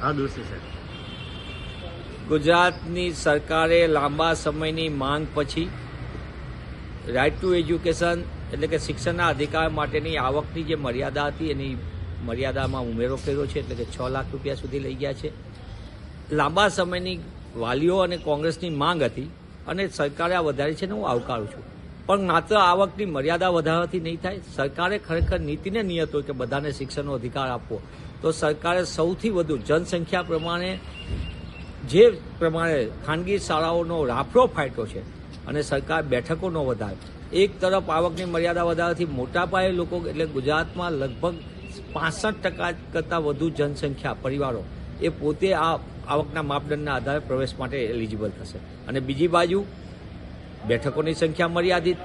હા દોષી છે. ગુજરાતની સરકારે લાંબા સમયની માંગ પછી રાઇટ ટુ એજ્યુકેશન એટલે કે શિક્ષણના અધિકાર માટેની આવકની જે મર્યાદા હતી એની મર્યાદામાં ઉમેરો કર્યો છે, એટલે કે 6 લાખ રૂપિયા સુધી લઈ ગયા છે. લાંબા સમયની વાલીઓ અને કોંગ્રેસની માંગ હતી અને સરકારે આ વધારી છે ને હું આવકારું છું, પણ માત્ર આવકની મર્યાદા વધારવાથી નહીં થાય. સરકારે ખરેખર નીતિને નિયત હોય કે બધાને શિક્ષણનો અધિકાર આપવો, તો સરકારે સૌથી વધુ જનસંખ્યા પ્રમાણે જે પ્રમાણે ખાનગી શાળાઓનો રાફડો ફાટ્યો છે અને સરકાર બેઠકોનો વધારે, એક તરફ આવકની મર્યાદા વધારવાથી મોટા પાયે લોકો એટલે ગુજરાતમાં લગભગ 65% કરતાં વધુ જનસંખ્યા પરિવારો એ પોતે આ આવકના માપદંડના આધારે પ્રવેશ માટે એલિજિબલ થશે. અને બીજી બાજુ બેઠકોની સંખ્યા મર્યાદિત,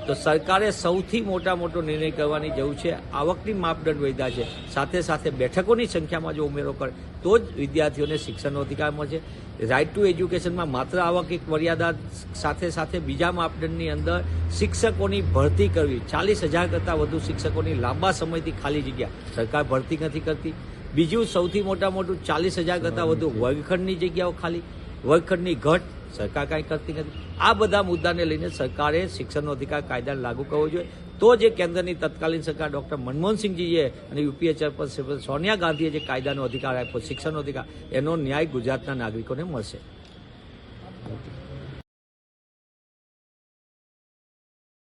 તો સરકારે સૌથી મોટો નિર્ણય કરવાની જરૂર છે. આવકની માપદંડ વધ્યા છે, સાથે સાથે બેઠકોની સંખ્યામાં જો ઉમેરો કરે તો જ વિદ્યાર્થીઓને શિક્ષણનો અધિકાર મળશે. રાઇટ ટુ એજ્યુકેશનમાં માત્ર આવક એક મર્યાદા સાથે સાથે બીજા માપદંડની અંદર શિક્ષકોની ભરતી કરવી. 40,000 કરતાં વધુ શિક્ષકોની લાંબા સમયથી ખાલી જગ્યા સરકાર ભરતી નથી કરતી. બીજું સૌથી મોટું 40,000 કરતાં વધુ વર્ગખંડની જગ્યાઓ ખાલી, વર્ગખંડની ઘટ સરકાર કાંઈ કરતી નથી. આ બધા મુદ્દાને લઈને સરકારે શિક્ષણનો અધિકાર કાયદાને લાગુ કરવો જોઈએ, તો જે કેન્દ્રની તત્કાલીન સરકાર ડૉક્ટર મનમોહનસિંહજીએ અને યુપીએ ચેરપર્સન સોનિયા ગાંધીએ જે કાયદાનો અધિકાર આપ્યો, શિક્ષણનો અધિકાર, એનો ન્યાય ગુજરાતના નાગરિકોને મળશે.